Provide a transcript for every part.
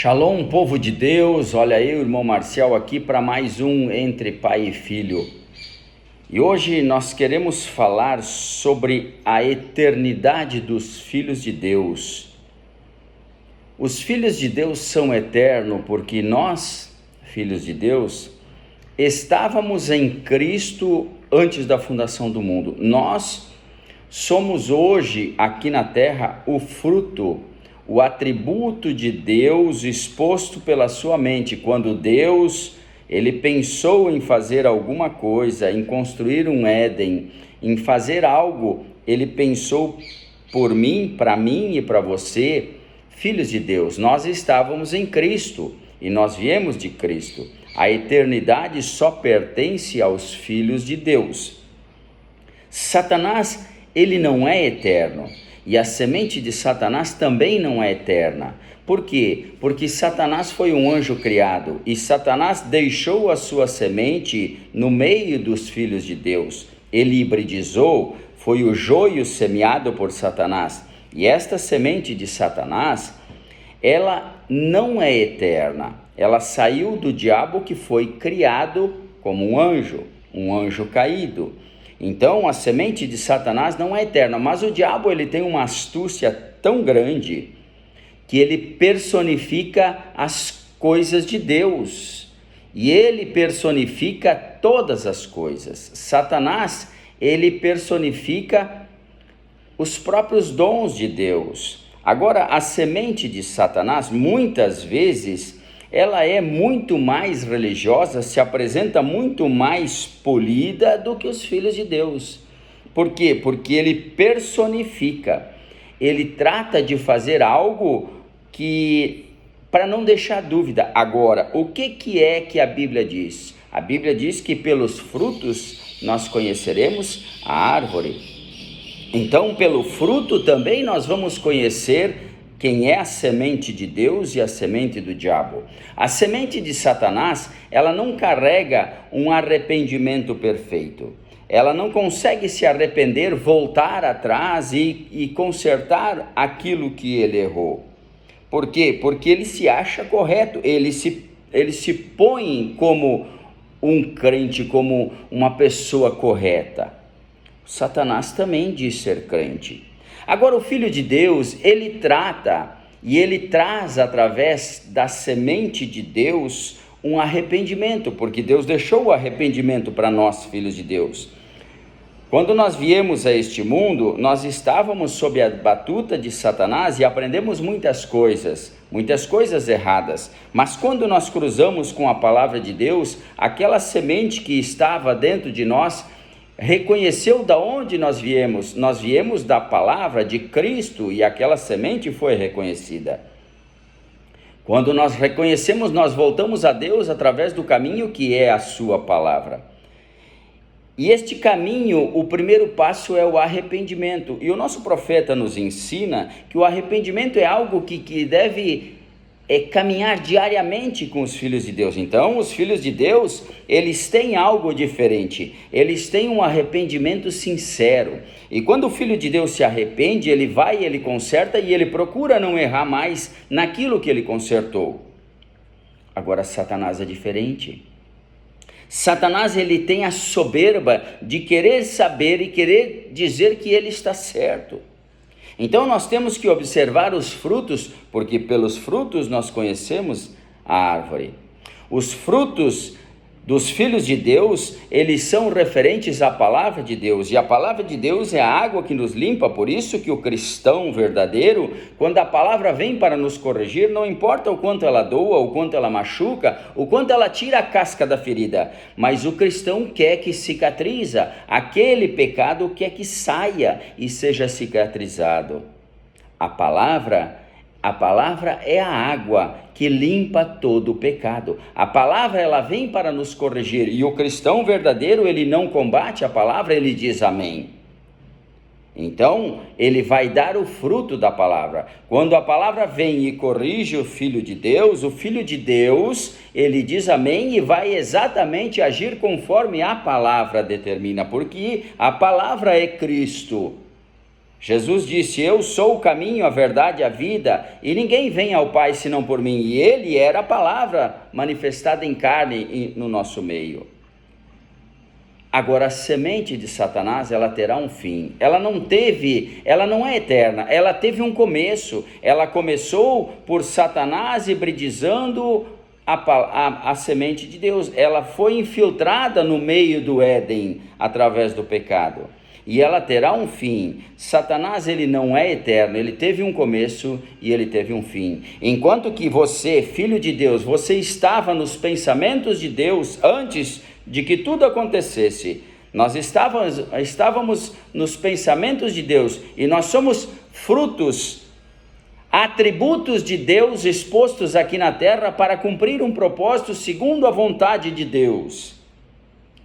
Shalom, povo de Deus, olha eu, irmão Marcial, aqui para mais um Entre Pai e Filho. E hoje nós queremos falar sobre a eternidade dos filhos de Deus. Os filhos de Deus são eternos porque nós, filhos de Deus, estávamos em Cristo antes da fundação do mundo. Nós somos hoje, aqui na terra, o fruto, o atributo de Deus exposto pela sua mente. Quando Deus, ele pensou em fazer alguma coisa, em construir um Éden, em fazer algo, ele pensou por mim, para mim e para você, filhos de Deus. Nós estávamos em Cristo e nós viemos de Cristo. A eternidade só pertence aos filhos de Deus. Satanás, ele não é eterno. E a semente de Satanás também não é eterna. Por quê? Porque Satanás foi um anjo criado e Satanás deixou a sua semente no meio dos filhos de Deus. Ele hibridizou, foi o joio semeado por Satanás. E esta semente de Satanás, ela não é eterna. Ela saiu do diabo, que foi criado como um anjo caído. Então, a semente de Satanás não é eterna, mas o diabo, ele tem uma astúcia tão grande que ele personifica as coisas de Deus e ele personifica todas as coisas. Satanás, ele personifica os próprios dons de Deus. Agora, a semente de Satanás, muitas vezes, ela é muito mais religiosa, se apresenta muito mais polida do que os filhos de Deus. Por quê? Porque ele personifica, ele trata de fazer algo que, para não deixar dúvida. Agora, o que é que a Bíblia diz? A Bíblia diz que pelos frutos nós conheceremos a árvore. Então, pelo fruto também nós vamos conhecer quem é a semente de Deus e a semente do diabo. A semente de Satanás, ela não carrega um arrependimento perfeito. Ela não consegue se arrepender, voltar atrás e consertar aquilo que ele errou. Por quê? Porque ele se acha correto, ele se põe como um crente, como uma pessoa correta. Satanás também diz ser crente. Agora, o Filho de Deus, ele trata e ele traz através da semente de Deus um arrependimento, porque Deus deixou o arrependimento para nós, filhos de Deus. Quando nós viemos a este mundo, nós estávamos sob a batuta de Satanás e aprendemos muitas coisas erradas. Mas quando nós cruzamos com a palavra de Deus, aquela semente que estava dentro de nós reconheceu da onde nós viemos da palavra de Cristo e aquela semente foi reconhecida. Quando nós reconhecemos, nós voltamos a Deus através do caminho que é a sua palavra. E este caminho, o primeiro passo é o arrependimento. E o nosso profeta nos ensina que o arrependimento é algo que deve caminhar diariamente com os filhos de Deus. Então, os filhos de Deus, eles têm algo diferente, eles têm um arrependimento sincero, e quando o filho de Deus se arrepende, ele vai, ele conserta e ele procura não errar mais naquilo que ele consertou. Agora, Satanás é diferente. Satanás, ele tem a soberba de querer saber e querer dizer que ele está certo. Então nós temos que observar os frutos, porque pelos frutos nós conhecemos a árvore. Os frutos dos filhos de Deus, eles são referentes à palavra de Deus, e a palavra de Deus é a água que nos limpa. Por isso que o cristão verdadeiro, quando a palavra vem para nos corrigir, não importa o quanto ela doa, o quanto ela machuca, o quanto ela tira a casca da ferida, mas o cristão quer que cicatriza, aquele pecado quer que saia e seja cicatrizado. A palavra é a água que limpa todo o pecado. A palavra, ela vem para nos corrigir, e o cristão verdadeiro, ele não combate a palavra, ele diz amém. Então, ele vai dar o fruto da palavra. Quando a palavra vem e corrige o Filho de Deus, ele diz amém e vai exatamente agir conforme a palavra determina, porque a palavra é Cristo. Jesus disse: eu sou o caminho, a verdade e a vida, e ninguém vem ao Pai senão por mim. E ele era a palavra manifestada em carne no nosso meio. Agora, a semente de Satanás, ela terá um fim. Ela não é eterna, ela teve um começo. Ela começou por Satanás hibridizando a semente de Deus. Ela foi infiltrada no meio do Éden através do pecado. E ela terá um fim. Satanás, ele não é eterno, ele teve um começo e ele teve um fim. Enquanto que você, filho de Deus, você estava nos pensamentos de Deus antes de que tudo acontecesse. Nós estávamos nos pensamentos de Deus e nós somos frutos, atributos de Deus expostos aqui na terra para cumprir um propósito segundo a vontade de Deus.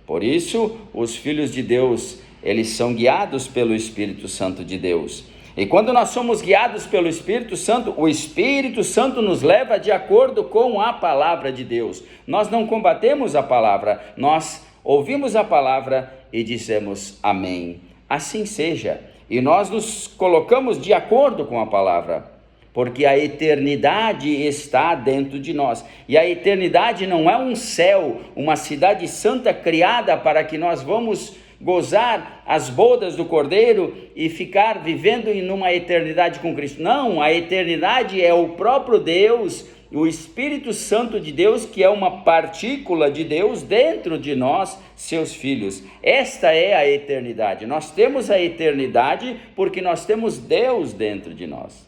Por isso, os filhos de Deus, eles são guiados pelo Espírito Santo de Deus. E quando nós somos guiados pelo Espírito Santo, o Espírito Santo nos leva de acordo com a palavra de Deus. Nós não combatemos a palavra, nós ouvimos a palavra e dizemos amém. Assim seja. E nós nos colocamos de acordo com a palavra, porque a eternidade está dentro de nós. E a eternidade não é um céu, uma cidade santa criada para que nós vamos gozar as bodas do Cordeiro e ficar vivendo em uma eternidade com Cristo. Não, a eternidade é o próprio Deus, o Espírito Santo de Deus, que é uma partícula de Deus dentro de nós, seus filhos. Esta é a eternidade. Nós temos a eternidade porque nós temos Deus dentro de nós.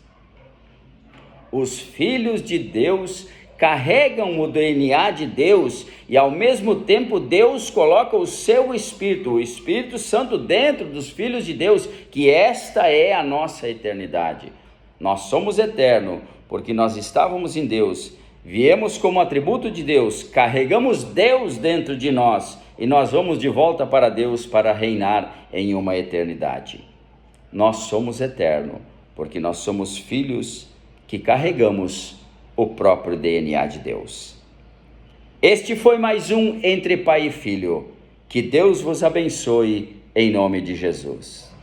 Os filhos de Deus carregam o DNA de Deus e ao mesmo tempo Deus coloca o seu Espírito, o Espírito Santo dentro dos filhos de Deus, que esta é a nossa eternidade. Nós somos eternos porque nós estávamos em Deus, viemos como atributo de Deus, carregamos Deus dentro de nós e nós vamos de volta para Deus para reinar em uma eternidade. Nós somos eternos porque nós somos filhos que carregamos o próprio DNA de Deus. Este foi mais um Entre Pai e Filho. Que Deus vos abençoe em nome de Jesus.